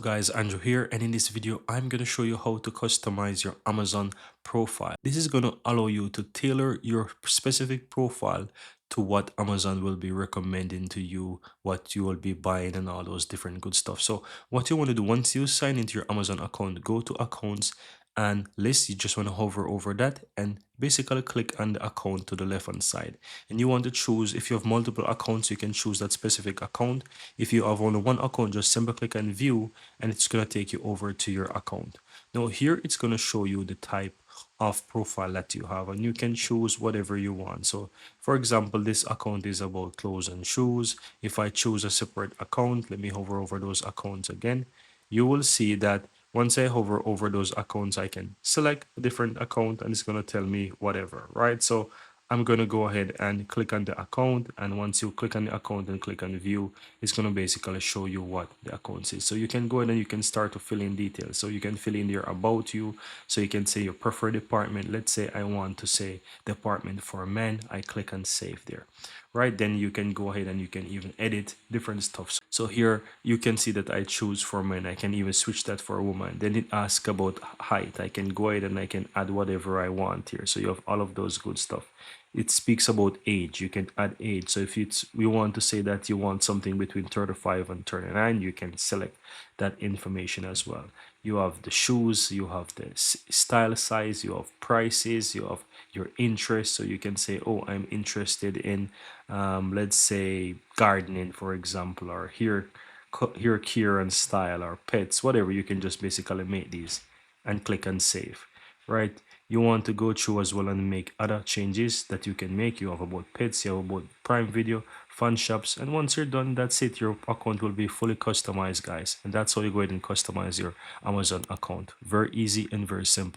Guys, Andrew here, and in this video I'm going to show you how to customize your Amazon profile. This is going to allow you to tailor your specific profile to what Amazon will be recommending to you, what you will be buying, and all those different good stuff. So what you want to do, once you sign into your Amazon account, go to accounts and list. You just want to hover over that and basically click on the account to the left hand side, and you want to choose, if you have multiple accounts, you can choose that specific account. If you have only one account, just simply click on view, and it's going to take you over to your account. Now here it's going to show you the type of profile that you have, and you can choose whatever you want. So for example, this account is about clothes and shoes. If I choose a separate account, let me hover over those accounts again. You will see that once I hover over those accounts, I can select a different account and it's going to tell me whatever, right? So I'm going to go ahead and click on the account, and once you click on the account and click on view, it's going to basically show you what the account is. So you can go ahead and you can start to fill in details. So you can fill in your about you, so you can say your preferred department. Let's say I want to say department for men. I click on save there, right? Then you can go ahead and you can even edit different stuff. So here you can see that I choose for men. I can even switch that for a woman. Then it asks about height. I can go ahead and I can add whatever I want here. So you have all of those good stuff. It speaks about age. You can add age. So if it's we want to say that you want something between 35 and 39, you can select that information as well. You have the shoes, you have the style size, you have prices, you have your interest. So you can say, oh, I'm interested in let's say gardening, for example, or here care and style, or pets, whatever. You can just basically make these and click on save, right? You want to go through as well and make other changes that you can make. You have about pets, you have about Prime Video, fun shops, and once you're done, that's it. Your account will be fully customized, guys, and that's how you go ahead and customize your Amazon account. Very easy and very simple.